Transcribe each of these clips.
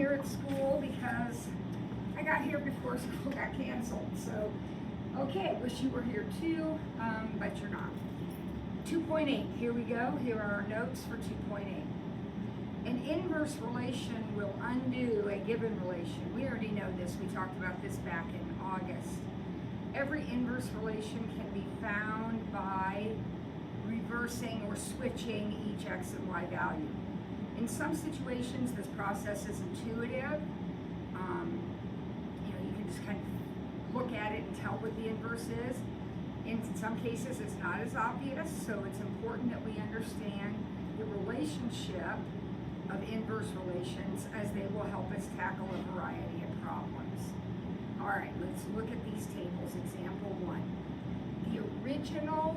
here at school because I got here before school got canceled. So, okay, wish you were here too, but you're not. 2.8, here we go. Here are our notes for 2.8. An inverse relation will undo a given relation. We already know this. We talked about this back in August. Every inverse relation can be found by reversing or switching each x and y value. In some situations, this process is intuitive. You can just kind of look at it and tell what the inverse is. In some cases, it's not as obvious, so it's important that we understand the relationship of inverse relations, as they will help us tackle a variety of problems. All right, let's look at these tables. Example 1. The original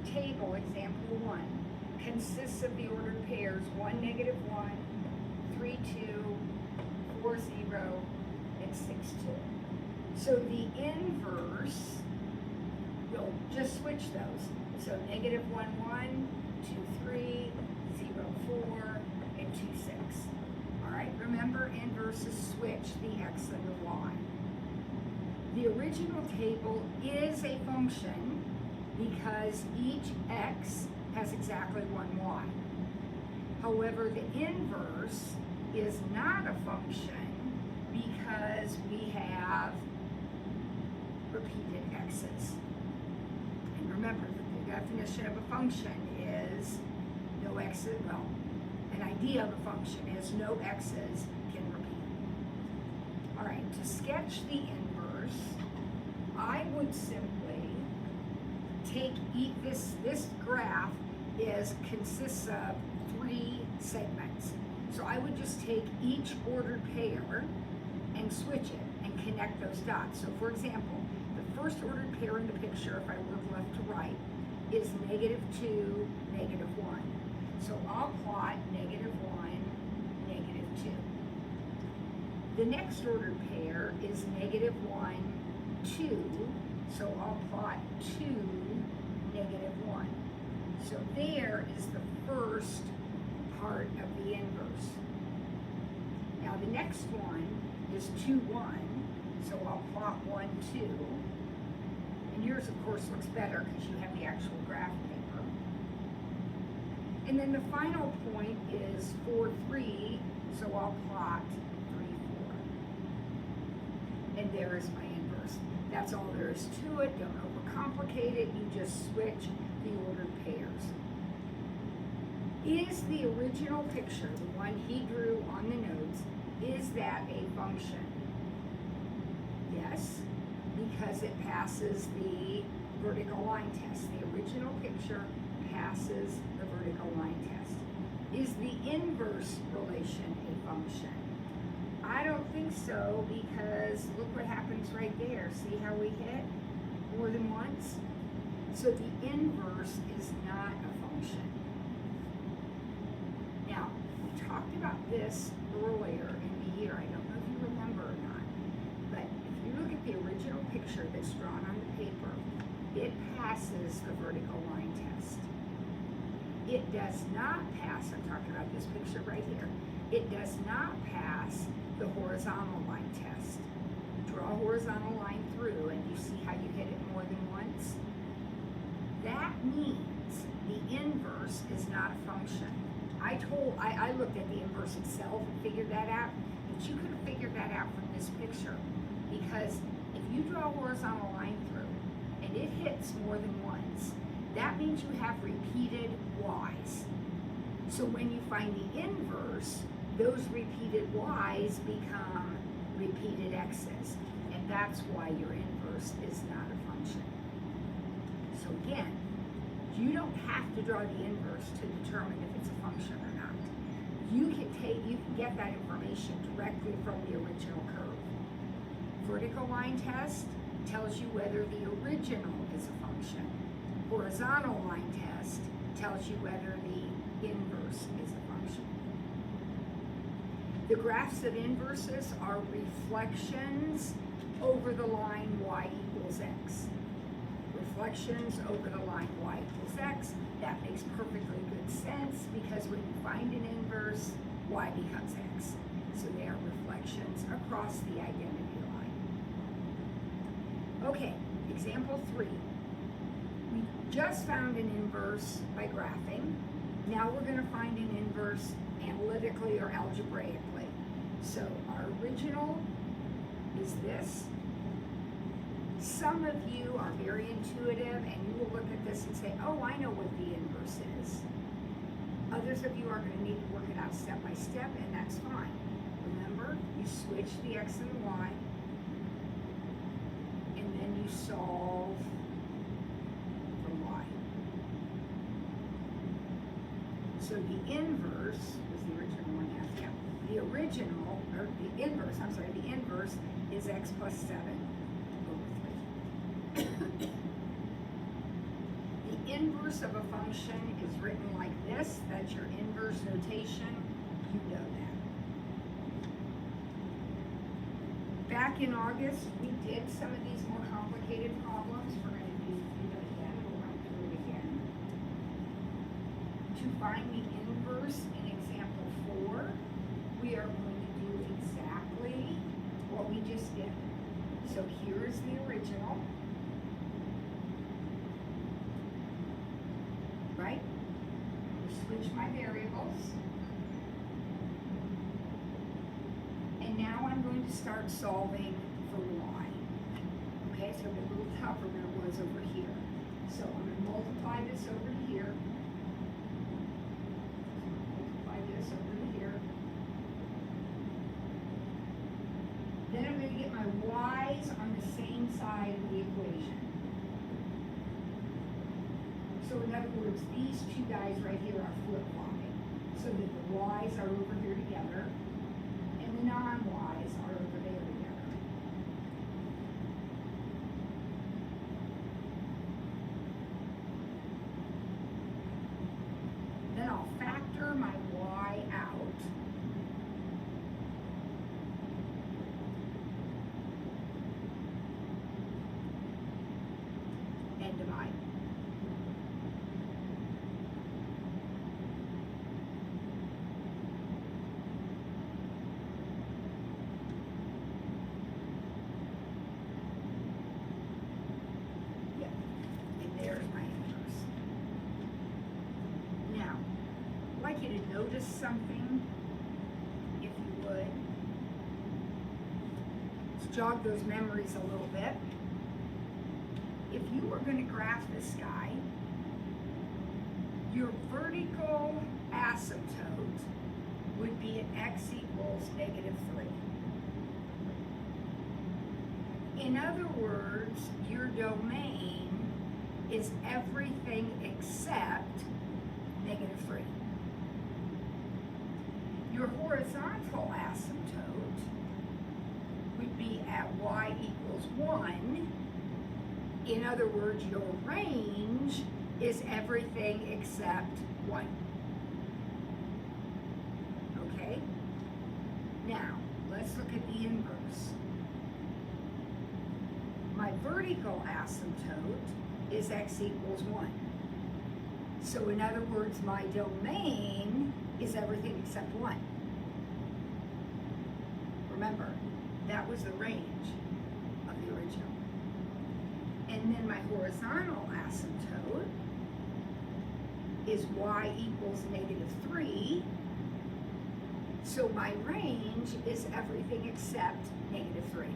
table, example 1, consists of the ordered pairs 1, -1, 3, 2, 4, 0, and 6, 2. So the inverse, we'll just switch those. So -1, 1, 2, 3, 0, 4, and 2, 6. All right, remember inverses switch the x and the y. The original table is a function because each x has exactly one y. However, the inverse is not a function because we have repeated x's. And remember, the definition of a function is no x's, well, an idea of a function is no x's can repeat. All right, to sketch the inverse, I would simply take this graph consists of 3 segments. So I would just take each ordered pair and switch it and connect those dots. So for example, the first ordered pair in the picture, if I work left to right, is -2, -1. So I'll plot -1, -2. The next ordered pair is -1, 2. So I'll plot 2, -1. So there is the first part of the inverse. Now the next one is 2, 1. So I'll plot 1, 2. And yours, of course, looks better because you have the actual graph paper. And then the final point is 4, 3, so I'll plot 3, 4. And there is my inverse. That's all there is to it. Don't overcomplicate it. You just switch the ordered pairs. Is the original picture, the one he drew on the notes, is that a function? Yes, because it passes the vertical line test. The original picture passes the vertical line test. Is the inverse relation a function? I don't think so, because look what happens right there. See how we hit more than once? So the inverse is not a function. Now, we talked about this earlier in the year. I don't know if you remember or not, but if you look at the original picture that's drawn on the paper, it passes the vertical line test. It does not pass, I'm talking about this picture right here, it does not pass the horizontal line test. Draw a horizontal line through and you see how you hit it more than once? That means the inverse is not a function. I looked at the inverse itself and figured that out, but you could have figured that out from this picture, because if you draw a horizontal line through and it hits more than once, that means you have repeated y's. So when you find the inverse, those repeated y's become repeated x's, and that's why your inverse is not a function. So again, you don't have to draw the inverse to determine if it's a function or not. You can get that information directly from the original curve. Vertical line test tells you whether the original is a function. Horizontal line test tells you whether the inverse is a function. The graphs of inverses are reflections over the line y equals x. Reflections over the line y equals x. That makes perfectly good sense, because when you find an inverse, y becomes x. So they are reflections across the identity line. Okay, example 3. We just found an inverse by graphing. Now we're going to find an inverse analytically or algebraically. So our original is this. Some of you are very intuitive and you will look at this and say, oh, I know what the inverse is. Others of you are going to need to work it out step by step, and that's fine. Remember, you switch the x and the y, and then you solve for y. So the inverse was the original one, yeah. The original, or the inverse, I'm sorry, the inverse is x plus 7 over 3. The inverse of a function is written like this. That's your inverse notation. You know that. Back in August, we did some of these more complicated problems. We're going to do it again. We'll run through it again. To find the inverse in example 4, we are going to do exactly what we just did. So here's the original. Right? Switch my variables. And now I'm going to start solving for y. Okay, so a little tougher than it was over here. So I'm going to multiply this over here. Multiply this over here. Then I'm going to get my y's on the same side of the equation. So in other words, these two guys right here are flip-flopping. So that the y's are over here together, and the non-y's are over there together. Then I'll factor my y out. And divide. I'd like you to notice something, if you would. Let's jog those memories a little bit. If you were going to graph this guy, your vertical asymptote would be at x equals -3. In other words, your domain is everything except -3. Your horizontal asymptote would be at y equals 1. In other words, your range is everything except 1. Okay? Now, let's look at the inverse. My vertical asymptote is x equals 1. So in other words, my domain is everything except 1. Remember, that was the range of the original. And then my horizontal asymptote is y equals -3. So my range is everything except -3.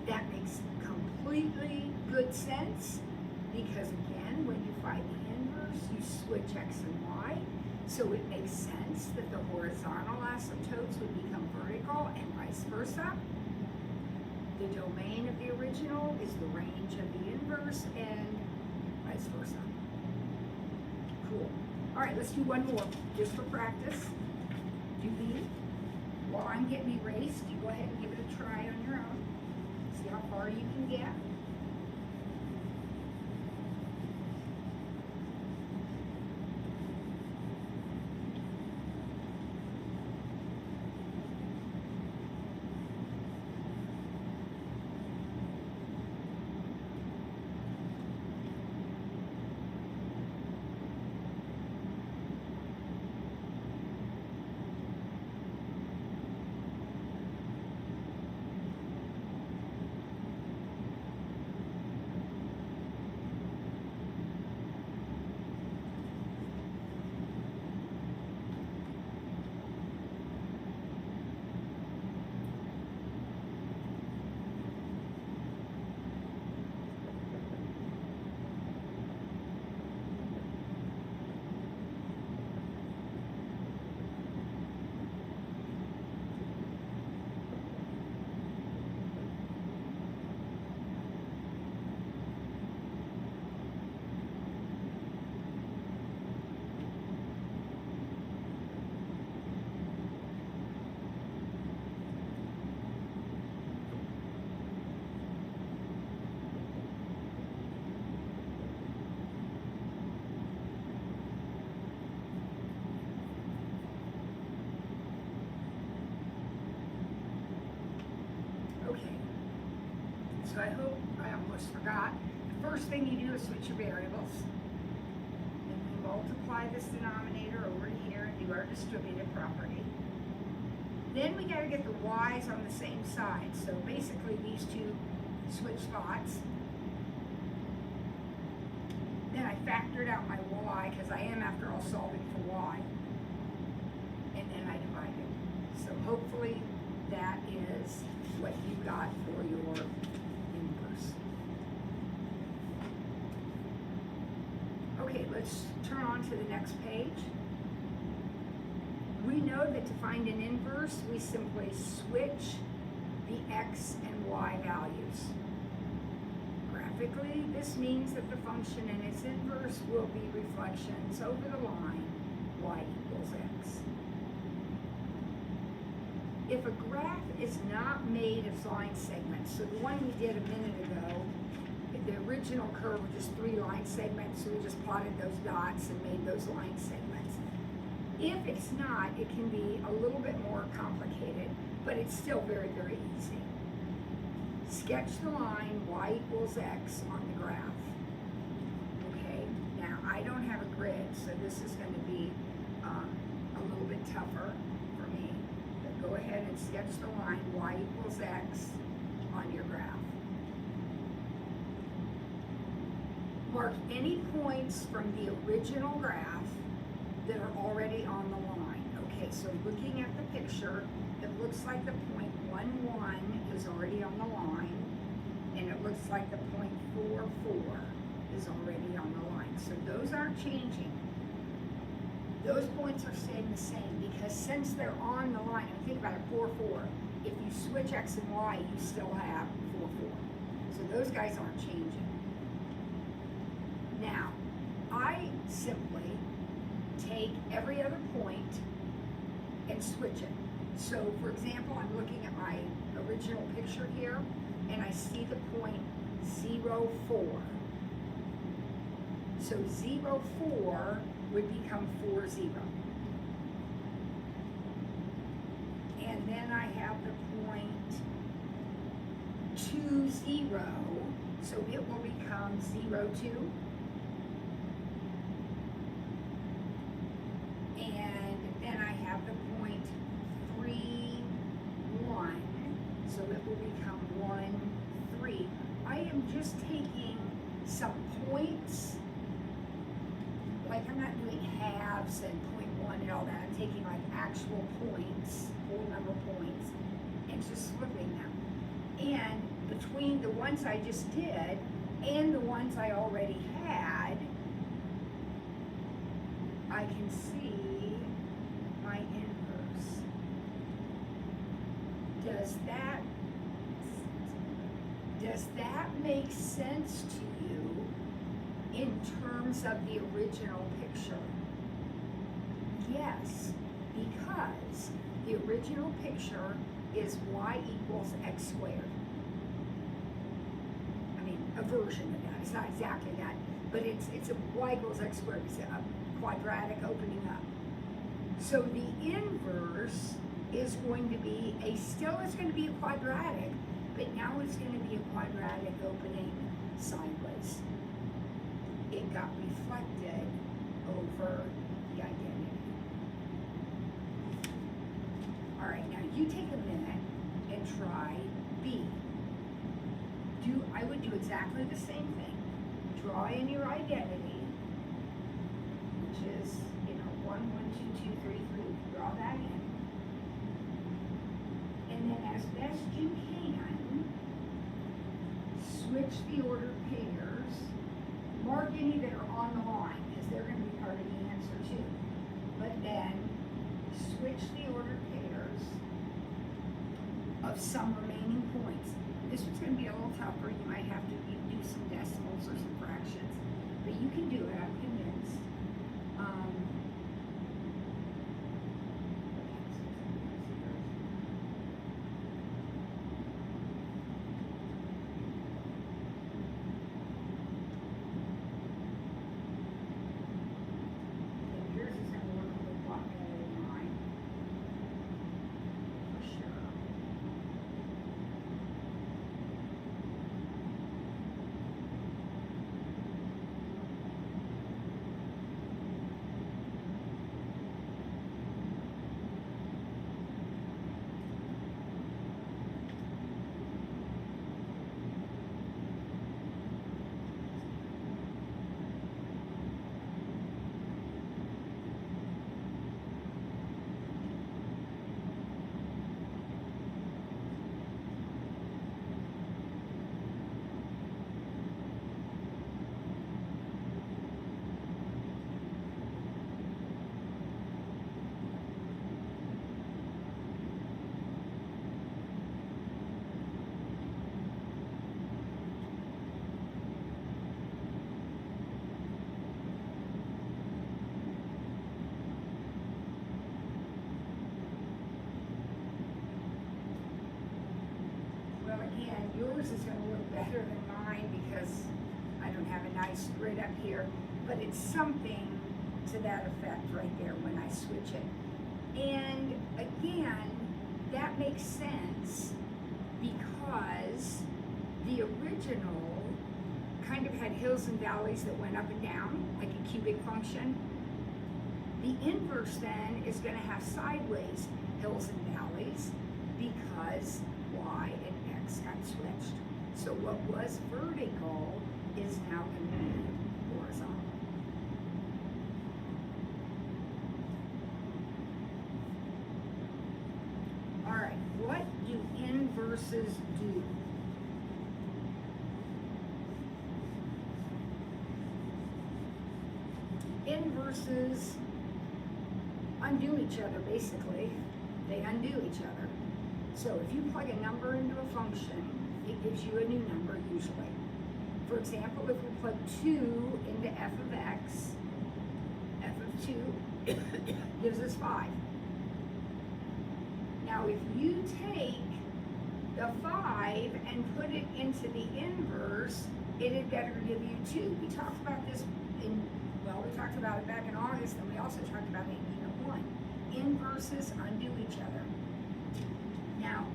That makes completely good sense because again, when you find the inverse, you switch x and y. So it makes sense that the horizontal asymptotes would become vertical and vice versa. The domain of the original is the range of the inverse and vice versa. Cool. All right, let's do one more just for practice. Do these. While I'm getting erased, you go ahead and give it a try on your own. See how far you can get. almost forgot. The first thing you do is switch your variables. Then we multiply this denominator over here and do our distributive property. Then we got to get the y's on the same side. So basically these two switch spots. Then I factored out my y because I am, after all, solving for y. And then I divided. So hopefully that is what you got for your inverse. Okay, let's turn on to the next page. We know that to find an inverse, we simply switch the x and y values. Graphically, this means that the function and its inverse will be reflections over the line y equals x. If a graph is not made of line segments, so the one we did a minute ago, the original curve was just 3 line segments, so we just plotted those dots and made those line segments. If it's not, it can be a little bit more complicated, but it's still very, very easy. Sketch the line y equals x on the graph. Okay, now I don't have a grid, so this is going to be a little bit tougher for me. But go ahead and sketch the line y equals x on your graph. Mark any points from the original graph that are already on the line. Okay, so looking at the picture, it looks like the point 1, 1 is already on the line, and it looks like the point 4, 4 is already on the line. So those aren't changing. Those points are staying the same because since they're on the line, and think about it, 4, 4, if you switch x and y, you still have 4, 4. So those guys aren't changing. Now, I simply take every other point and switch it. So, for example, I'm looking at my original picture here, and I see the point 0, 4. So 0, 4 would become 4, 0. And then I have the point 2, 0, so it will become 0, 2. So it will become 1, 3. I am just taking some points, like I'm not doing halves and 0.1 and all that. I'm taking like actual points, whole number points, and just flipping them. And between the ones I just did and the ones I already had, I can see my inverse. Does that make sense to you in terms of the original picture? Yes, because the original picture is y equals x squared. I mean, a version of that. It's not exactly that, but it's a y equals x squared. It's a quadratic opening up. So the inverse is going to be still is going to be a quadratic, but now it's going to be a quadratic opening sideways. It got reflected over the identity. All right, now you take a minute and try B. I would do exactly the same thing. Draw in your identity, which is, 1, 1, 2, 2, 3, 3. Draw that in. And then as best you can, switch the ordered pairs. Mark any that are on the line, because they're going to be part of the answer too. But then switch the ordered pairs of some remaining points. This one's going to be a little tougher. You might have to do some decimals or some fractions. But you can do it, I'm convinced. yours is going to look better than mine because I don't have a nice grid up here, but it's something to that effect right there when I switch it. And again, that makes sense because the original kind of had hills and valleys that went up and down, like a cubic function. The inverse then is going to have sideways hills and valleys because y and x got switched. So what was vertical is now going to be horizontal. All right, what do inverses do? Inverses undo each other, basically. They undo each other. So if you plug a number into a function, it gives you a new number usually. For example, if we plug 2 into f of x, f of 2 gives us 5. Now if you take the 5 and put it into the inverse, it had better give you 2. We talked about this we talked about it back in August, and we also talked about it in Unit 1. Inverses undo each other. Now,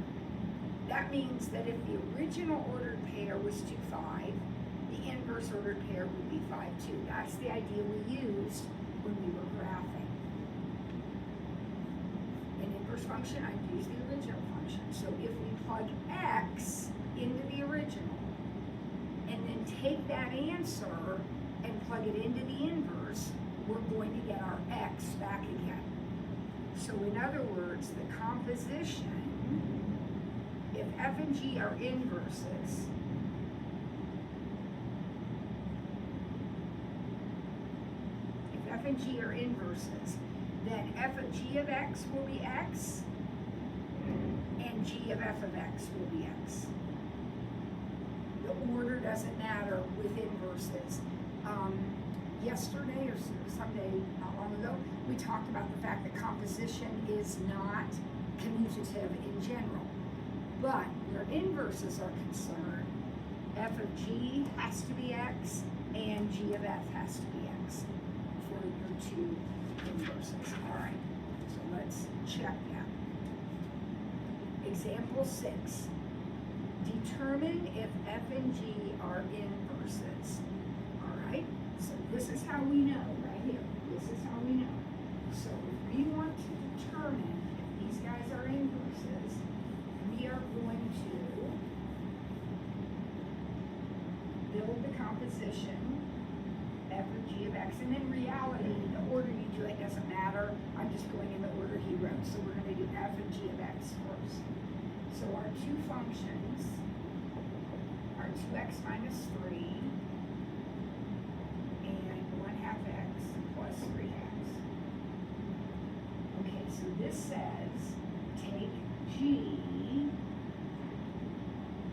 that means that if the original ordered pair was 2, 5, the inverse ordered pair would be 5, 2. That's the idea we used when we were graphing. An inverse function undoes the original function. So if we plug x into the original, and then take that answer and plug it into the inverse, we're going to get our x back again. So in other words, the composition, if f and g are inverses, if f and g are inverses, then f of g of x will be x, and g of f of x will be x. The order doesn't matter with inverses. Yesterday or someday not long ago, we talked about the fact that composition is not commutative in general. But where inverses are concerned, f of g has to be x and g of f has to be x for your two inverses. All right, so let's check that. Example 6. Determine if f and g are inverses. All right, so this is how we know right here. This is how we know. So if we want to determine if these guys are inverses, we are going to build the composition f of g of x, and in reality, the order you do it doesn't matter. I'm just going in the order he wrote. So we're going to do f of g of x first. So our two functions are 2x minus 3 and 1/2 x plus 3 halves. Okay, so this says take g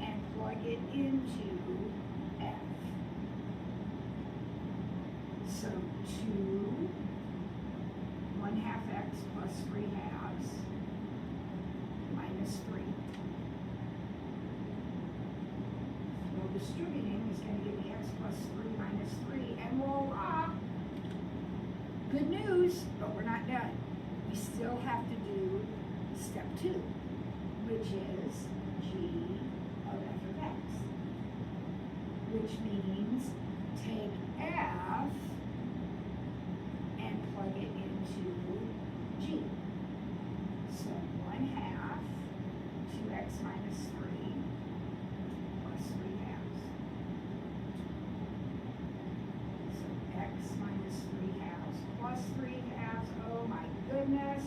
and plug it into f. So 2 1/2 x plus 3 halves minus 3. Distributing is going to give me x plus 3 minus 3, and voila! Good news, but we're not done. We still have to do step 2, which is g of f of x, which means take f and plug it into g. So 1/2 2x minus 3 plus 3 halves. So x minus 3 halves plus 3 halves. Oh my goodness,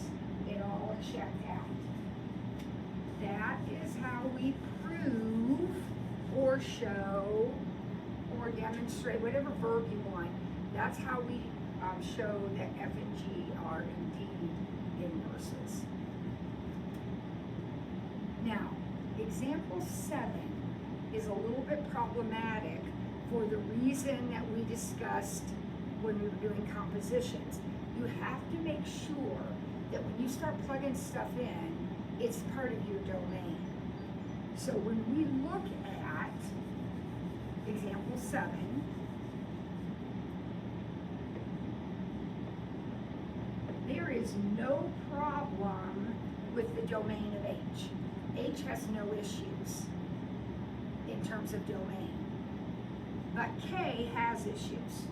it all checked out. That is how we prove or show or demonstrate, whatever verb you want. That's how we show that f and g are indeed inverses. Now, example 7 is a little bit problematic for the reason that we discussed when we were doing compositions. You have to make sure that when you start plugging stuff in, it's part of your domain. So when we look at example 7, there is no problem with the domain of H. H has no issues in terms of domain, but K has issues.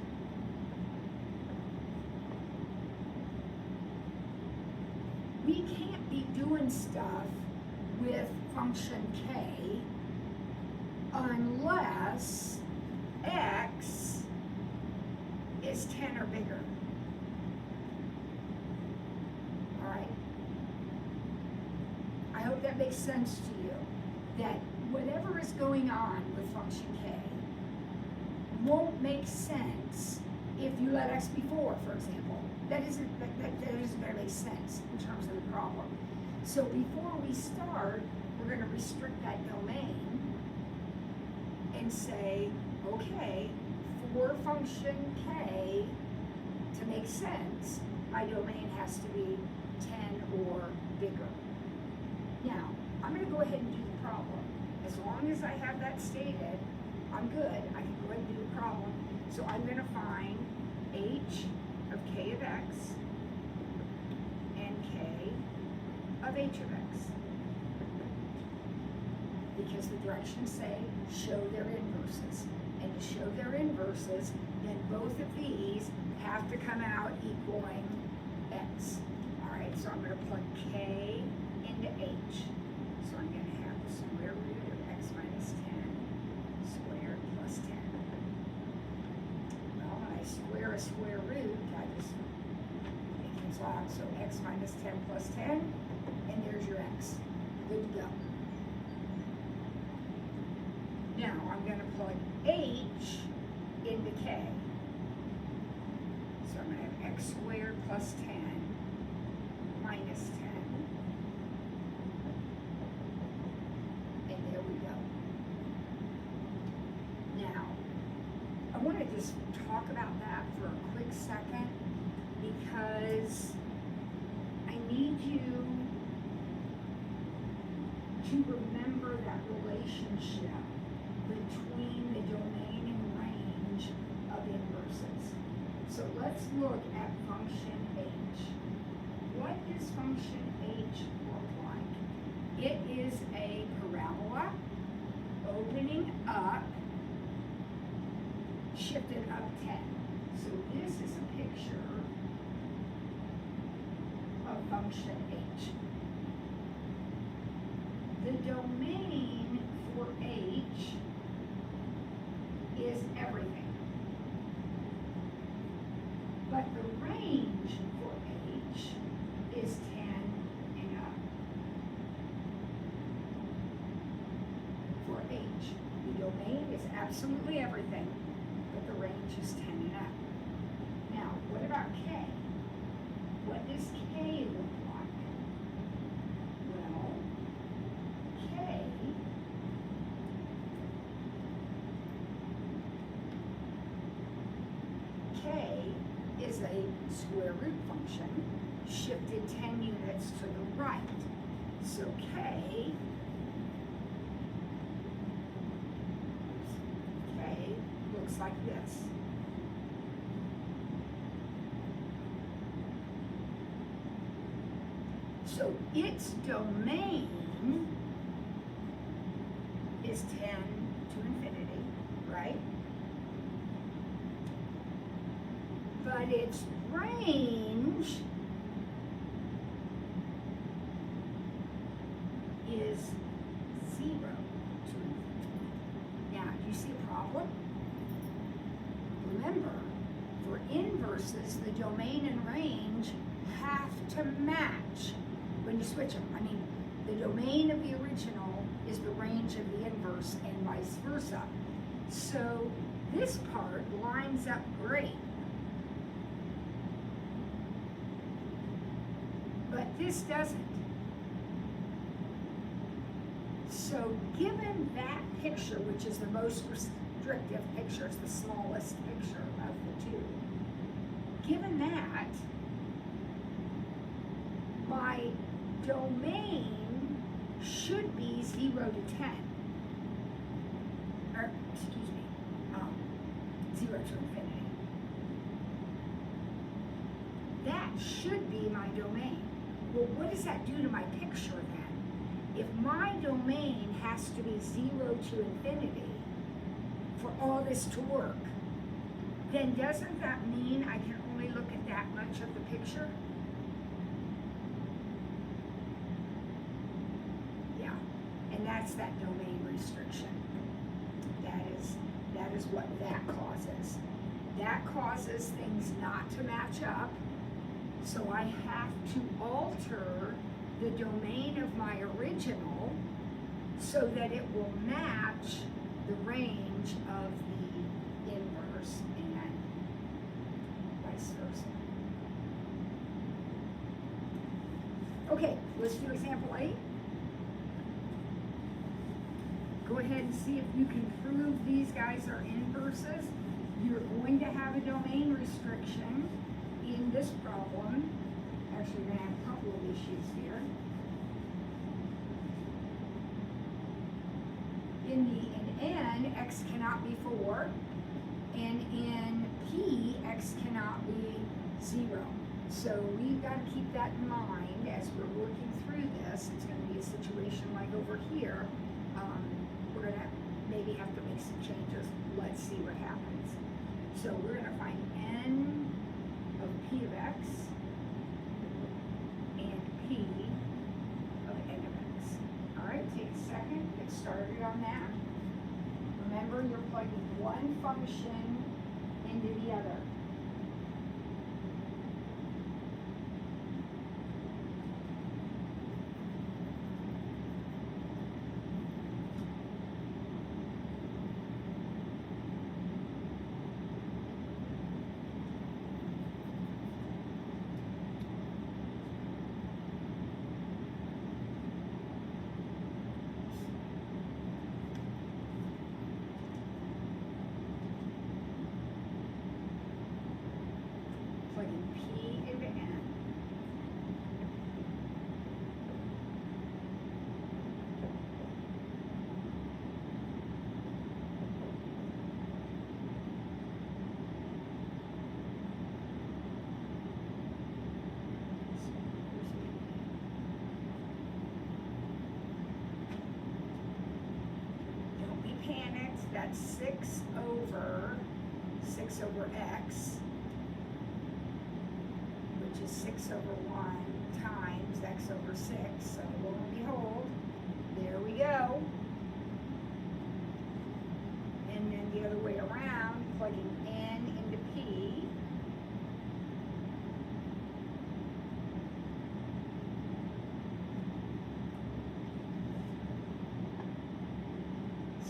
We can't be doing stuff with function K unless X is 10 or bigger. All right? I hope that makes sense to you, that whatever is going on with function K won't make sense if you let X be 4, for example. That isn't going to make sense in terms of the problem. So before we start, we're going to restrict that domain and say, okay, for function K to make sense, my domain has to be 10 or bigger. Now, I'm going to go ahead and do the problem. As long as I have that stated, I'm good. I can go ahead and do the problem. So I'm going to find H of K of X and K of H of X. Because the directions say show their inverses. And to show their inverses, then both of these have to come out equaling X. All right, so I'm going to plug K into H. So I'm going to have the square root of X minus 10 squared plus 10. Well, when I square a square root, I just make things log. So X minus 10 plus 10, and there's your X. Good to go. Now I'm going to plug H into K. So I'm going to have X squared plus 10 minus 10. And there we go. Now, I want to just talk about that for a quick second because I need you to remember that relationship between the domain and range of inverses. So let's look at function H. What does function H look like? It is a parabola opening up, shifted up 10. So this is a picture of function H. The domain for H is everything. But the range for H is 10 and up. For H, the domain is absolutely everything, but the range is 10 and up. Now, what about K? What does K look like? Well, K is a square root function shifted 10 units to the right. So K looks like this. So its domain is 10 to infinity, right? But its range is 0 to infinity. Now, do you see a problem? Remember, for inverses, the domain and range have to match when you switch them. I mean, the domain of the original is the range of the inverse and vice versa. So this part lines up great. But this doesn't. So given that picture, which is the most restrictive picture, it's the smallest picture of the two, given that, my domain should be 0 to 10. Or, excuse me, 0 to infinity. That should be my domain. Well, what does that do to my picture then? If my domain has to be 0 to infinity for all this to work, then doesn't that mean I can only look at that much of the picture? Yeah, and that's that domain restriction. That is what that causes. That causes things not to match up, so I have to alter the domain of my original so that it will match the range of the inverse and vice versa. Okay, let's do example 8. Go ahead and see if you can prove these guys are inverses. You're going to have a domain restriction in this problem. Actually, we're going to have a couple of issues here. In N, x cannot be 4, and in P, x cannot be 0. So we've got to keep that in mind as we're working through this. It's going to be a situation like over here. We're going to maybe have to make some changes. Let's see what happens. So we're going to find N of P of x and P of N of x. All right, take a second, get started on that. Remember, you're plugging one function into the other. Plugging P into N. Don't be panicked. That's 6 over x, which is 6 over 1 times x over 6. So lo and behold, there we go. And then the other way around, plugging N into P.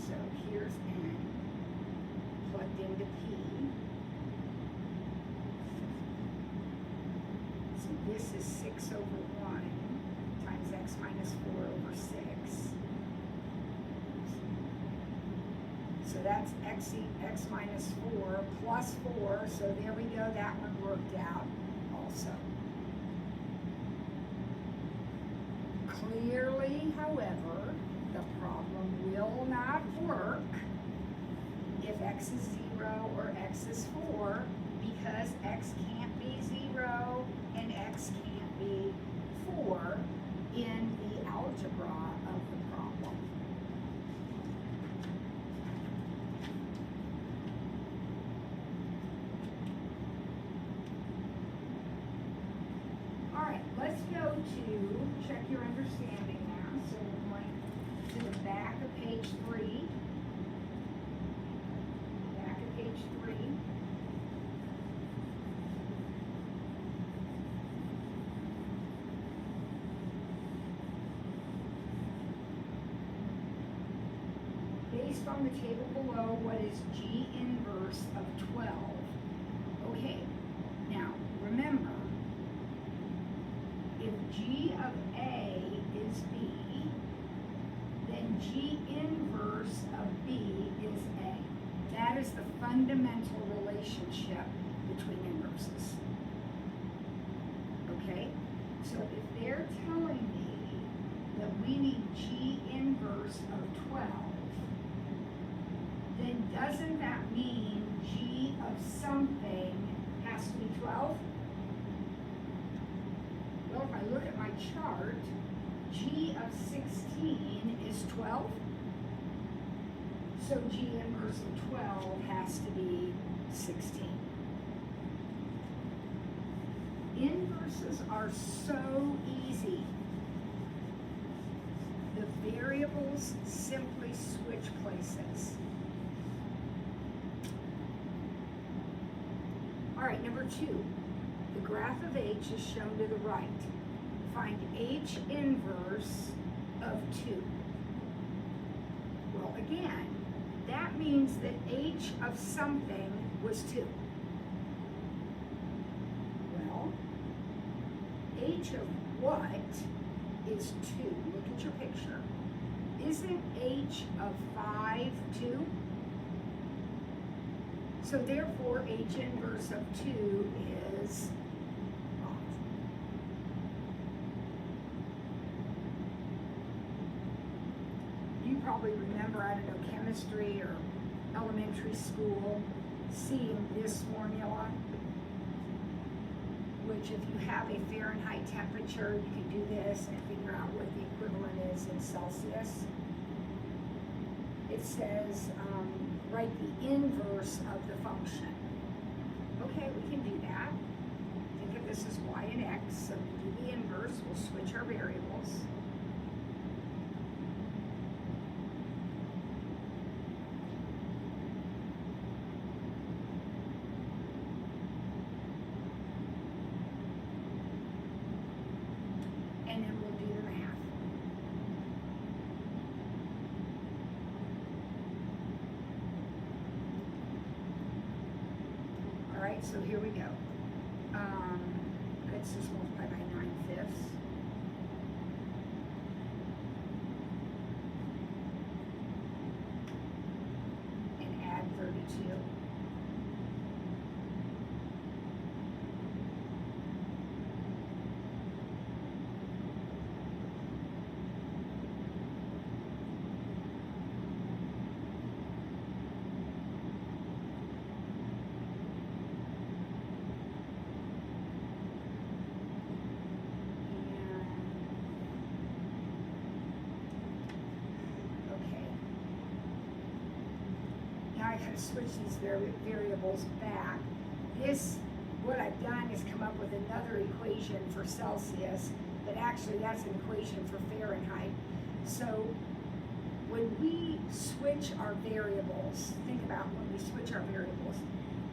So here's N plugged into P. So this is 6 over 1 times x minus 4 over 6. So that's x minus 4 plus 4. So there we go. That one worked out also. Clearly, however, the problem will not work if x is 0 or x is 4, because x can't be 0 and x can't be 4 in the algebra of the problem. All right, let's go to check your understanding now. So we're going to the back of page 3. Back of page 3. Based on the table below, what is G inverse of 12? Okay, now remember, if G of A is B, then G inverse of B is A. That is the fundamental relationship between inverses. Okay, so if they're telling me that we need G inverse of 12, then doesn't that mean g of something has to be 12? Well, if I look at my chart, g of 16 is 12. So g inverse of 12 has to be 16. Inverses are so easy. The variables simply switch places. All right, number 2. The graph of h is shown to the right. Find h inverse of 2. Well, again, that means that h of something was 2. Well, h of what is 2? Look at your picture. Isn't h of 5 2? So therefore, h inverse of 2 is 5. You probably remember, I don't know, chemistry or elementary school, seeing this formula, which if you have a Fahrenheit temperature, you can do this and figure out what the equivalent is in Celsius. It says, write the inverse of the function. Okay, we can do that. Think of this as y and x, so we do the inverse, we'll switch our variables. And then we'll do the math. All right, so here we go. Let's just multiply by 9/5. And add 32. I kind of switch these variables back. This, what I've done is come up with another equation for Celsius, but actually that's an equation for Fahrenheit. So when we switch our variables, think about when we switch our variables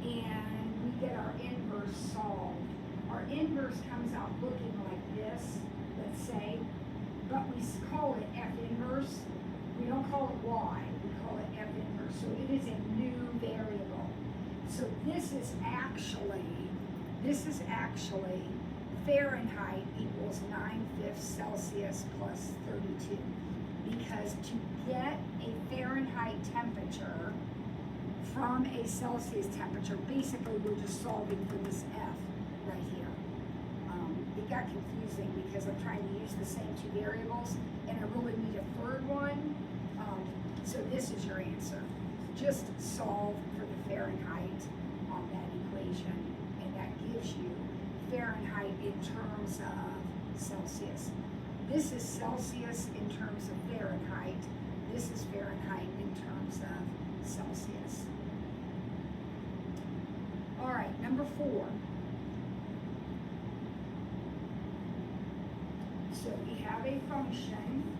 and we get our inverse solved. Our inverse comes out looking like this, let's say, but we call it F inverse. We don't call it Y, we call it F inverse. So it is a new variable. So this is actually Fahrenheit equals 9/5 Celsius plus 32. Because to get a Fahrenheit temperature from a Celsius temperature, basically we're just solving for this F right here. It got confusing because I'm trying to use the same two variables and I really need a third one. So this is your answer. Just solve for the Fahrenheit on that equation, and that gives you Fahrenheit in terms of Celsius. This is Celsius in terms of Fahrenheit. This is Fahrenheit in terms of Celsius. All right, number 4. So we have a function.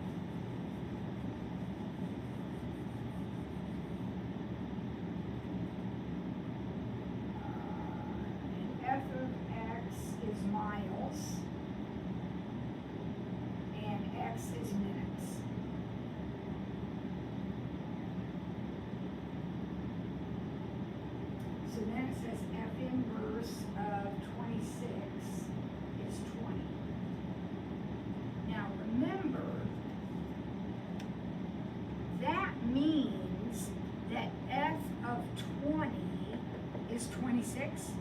F of x is miles, and x is minutes. So then it says F inverse of 26 is 20. Now remember, that means that F of 20 is 26.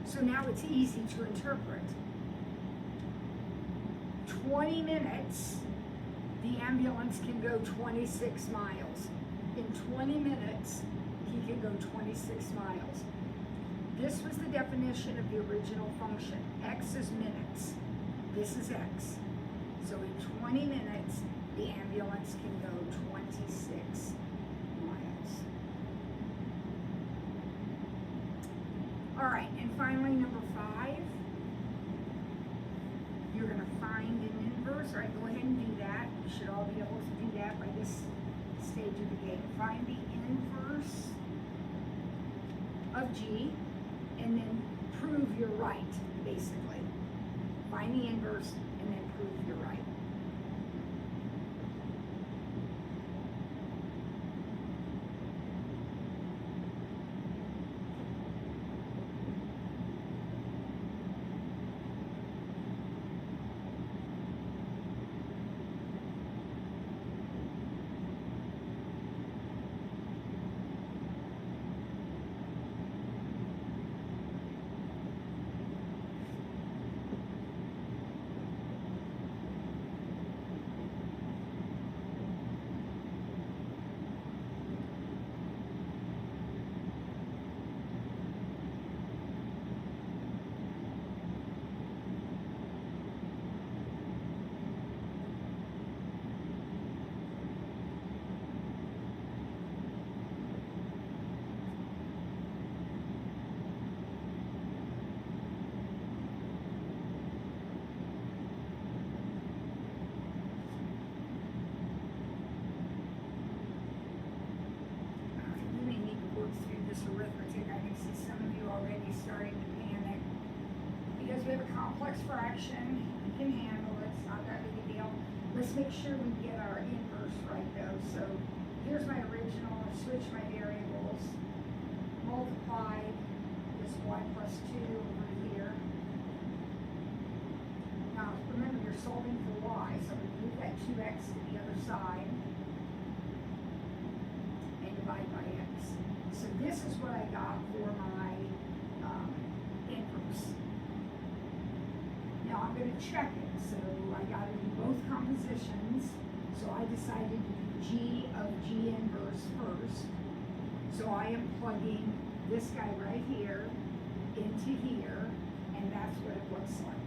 So now it's easy to interpret. 20 minutes, the ambulance can go 26 miles. In 20 minutes, he can go 26 miles. This was the definition of the original function. X is minutes. This is X. So in 20 minutes, the ambulance can go 26 miles. All right, and finally, number 5. You're going to find an inverse. All right, go ahead and do that. You should all be able to do that by this stage of the game. Find the inverse of G, and then prove you're right, basically. Find the inverse, and then prove you're right. Arithmetic. I can see some of you already starting to panic because we have a complex fraction. You can handle it. It's not that big a deal. Let's make sure we get our inverse right though. So here's my original. I switch my variables. Multiply this y plus 2 over here. Now remember, you're solving for y, so we move that 2x to the other side and divide by x. So this is what I got for my inverse. Now I'm going to check it. So I got to do both compositions. So I decided to do G of G inverse first. So I am plugging this guy right here into here, and that's what it looks like.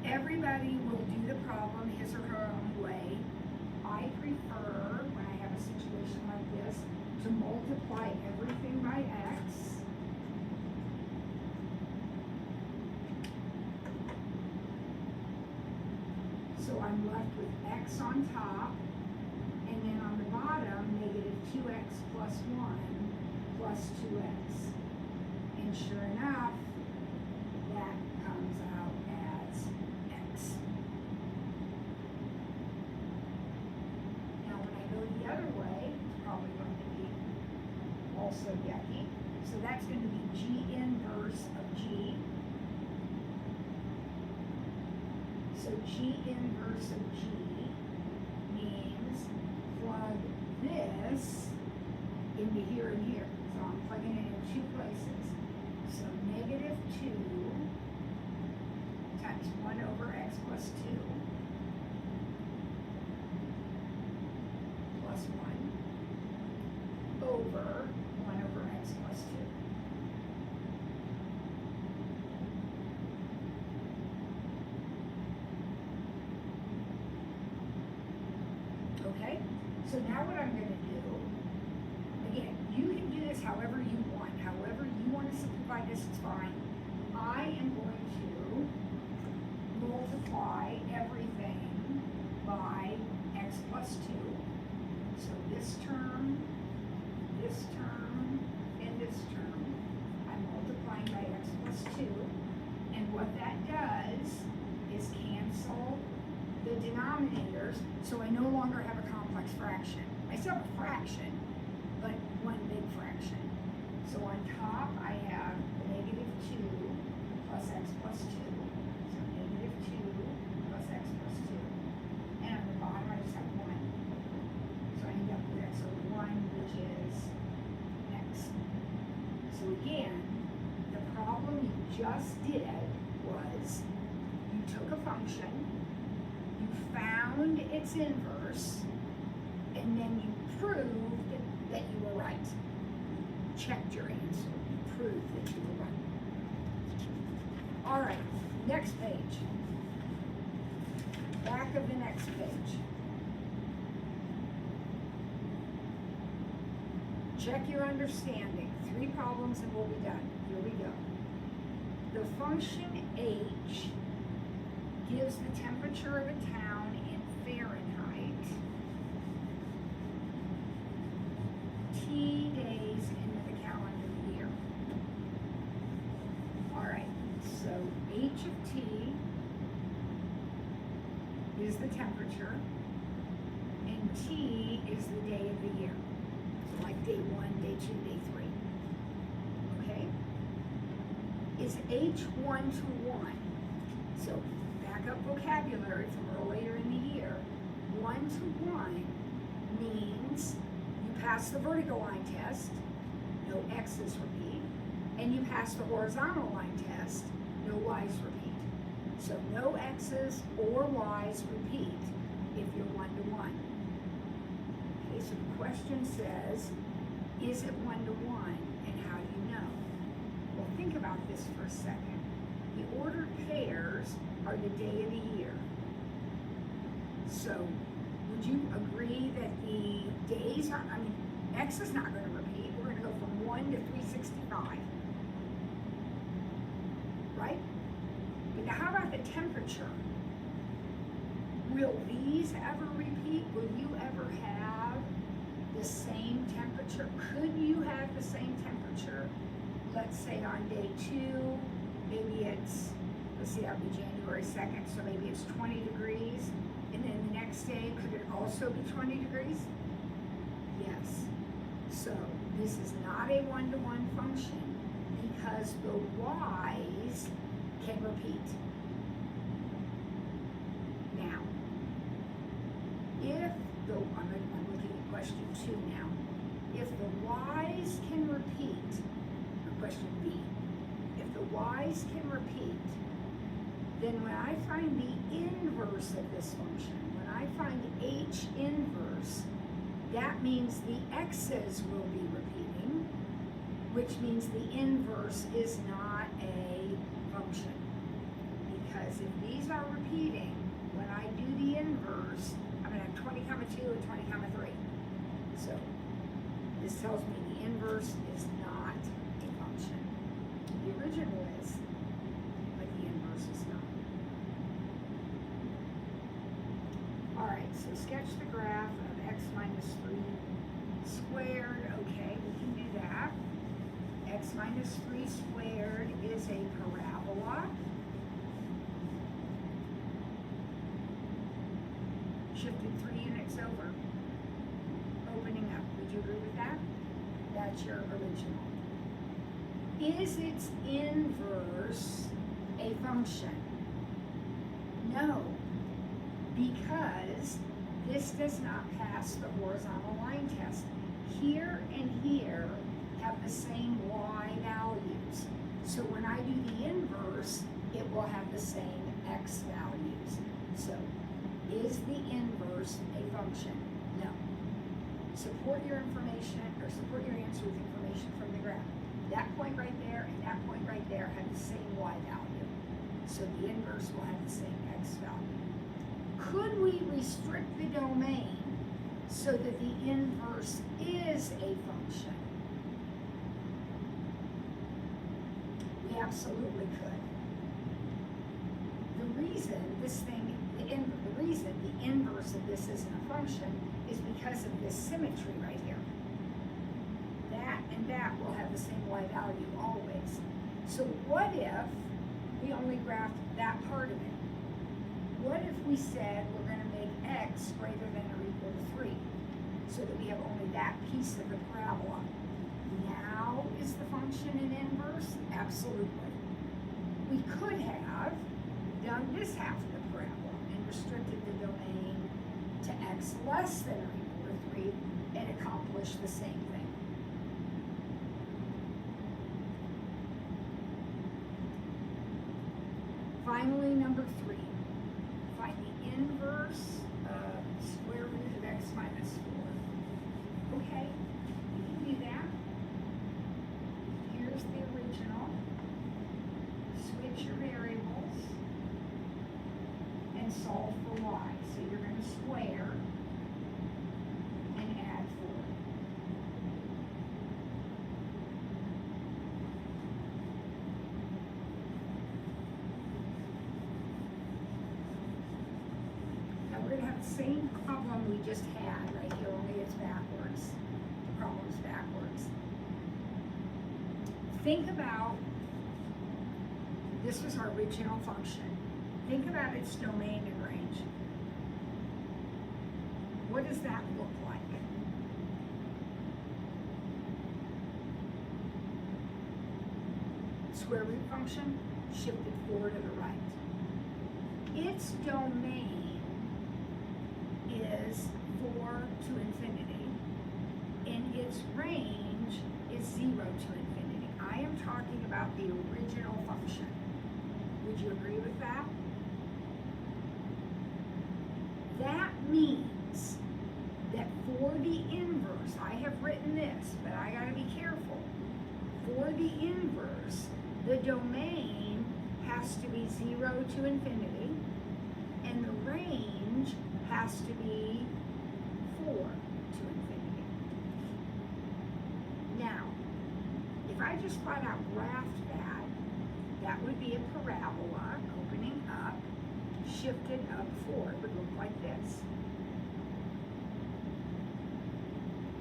Everybody will do the problem his or her own way. I prefer, when I have a situation like this, to multiply everything by x. So I'm left with x on top, and then on the bottom, negative 2x plus 1 plus 2x. And sure enough, that comes out as x. The other way is probably going to be also yucky. So that's going to be G inverse of G. So G inverse of G means plug this into here and here. So I'm plugging it in 2 places. So negative 2 times 1 over x plus 2. Plus 1 over 1 over x plus 2. Okay, so now what I'm going to do, again, you can do this however you want. However you want to simplify this, it's fine. I am going to multiply everything by x plus 2. So this term, and this term, I'm multiplying by x plus 2. And what that does is cancel the denominators, so I no longer have a complex fraction. I still have a fraction, but one big fraction. So on top, I have negative 2 plus x plus 2. So negative 2 plus x plus 2. And on the bottom, I just have 1. So I end up with x over 1, which is x. So again, the problem you just did was you took a function, you found its inverse, and then you proved that you were right. Checked your answer. You proved that you were right. All right, next page. Back of the next page. Check your understanding. 3 problems and we'll be done. Here we go. The function h gives the temperature of a town in Fahrenheit t days into the calendar year. All right, so h of t is the temperature and t is the day of the year. So like day 1, day 2, day 3. Okay? Is h 1 to 1? So back up vocabulary from earlier in the year. 1 to 1 means you pass the vertical line test, no x's repeat, and you pass the horizontal line test, no y's repeat. So no x's or y's repeat if you're 1 to 1. Okay, so the question says, is it 1 to 1, and how do you know? Well, think about this for a second. The ordered pairs are the day of the year. So, would you agree that the days are, x is not going to repeat. We're going to go from 1 to 365. Right? But now how about the temperature? Will these ever repeat? Will you ever have the same temperature? Could you have the same temperature? Let's say on day 2, maybe it's, let's see, that'll be January 2nd, so maybe it's 20 degrees. And then the next day, could it also be 20 degrees? Yes. So this is not a 1-to-1 function because the y's can repeat. Now, if the, I'm looking at question 2 now. If the y's can repeat, or question B, if the y's can repeat, then when I find the inverse of this function, when I find h inverse, that means the x's will be repeating, which means the inverse is not a function. Because if these are repeating, when I do the inverse, I'm going to have 20 comma 2 and 20 comma 3. So this tells me the inverse is not a function. The original is, but the inverse is not. All right, so sketch the graph of x minus 3 squared. Okay, we can do that. X minus 3 squared is a parabola. Shifted 3 units over. Opening up. Would you agree with that? That's your original. Is its inverse a function? No, because this does not pass the horizontal line test. Here and here have the same y values. So when I do the inverse, it will have the same x values. So, is the inverse a function? No. Support your information, or support your answer with information from the graph. That point right there and that point right there have the same y value. So the inverse will have the same x value. Could we restrict the domain so that the inverse is a function? We absolutely could. The reason the inverse of this isn't a function is because of this symmetry right here. That and that will have the same y value always. So what if we only graphed that part of it? What if we said we're going to make x greater than or equal to 3 so that we have only that piece of the parabola? Now is the function an inverse? Absolutely. We could have done this half of the parabola and restricted the domain to x less than or equal to 3 and accomplished the same thing. Finally, number 3, find the inverse of square root of x minus 4. Okay, you can do that. Here's the original. Switch your variables and solve for y. So you're going to square and add 4. Now we're going to have the same problem we just had right here, only it's backwards. The problem's backwards. Think about, this was our original function. Think about its domain and range. What does that look like? Square root function, shifted 4 to the right. Its domain is 4 to infinity, and its range is 0 to infinity. I am talking about the original function. Would you agree with that? That means that for the inverse, I have written this, but I gotta be careful. For the inverse, the domain has to be 0 to infinity, and the range has to be 4 to infinity. Now, if I just flat out graphed that, that would be a parabola opening up, shifted up 4. It would look like this.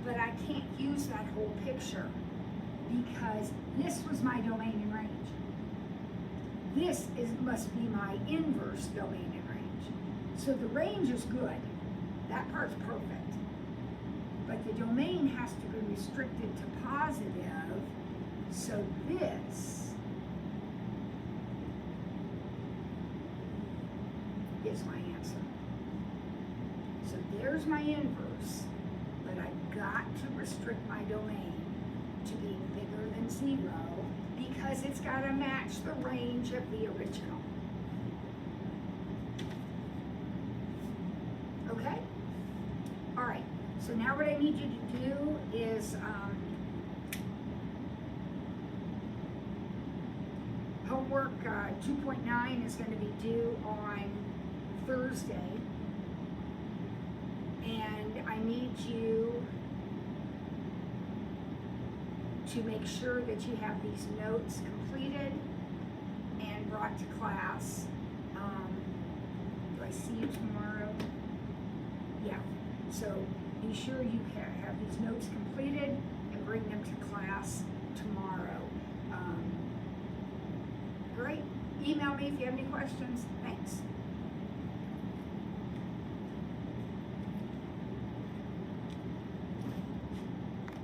But I can't use that whole picture because this was my domain and range. This must be my inverse domain and range. So the range is good. That part's perfect. But the domain has to be restricted to positive. So this is my answer. So there's my inverse, but I've got to restrict my domain to being bigger than 0 because it's got to match the range of the original. Okay? All right, so now what I need you to do is homework 2.9 is going to be due on Thursday, and I need you to make sure that you have these notes completed and brought to class. Do I see you tomorrow? Yeah, so be sure you have these notes completed and bring them to class tomorrow. Great. Email me if you have any questions. Thanks.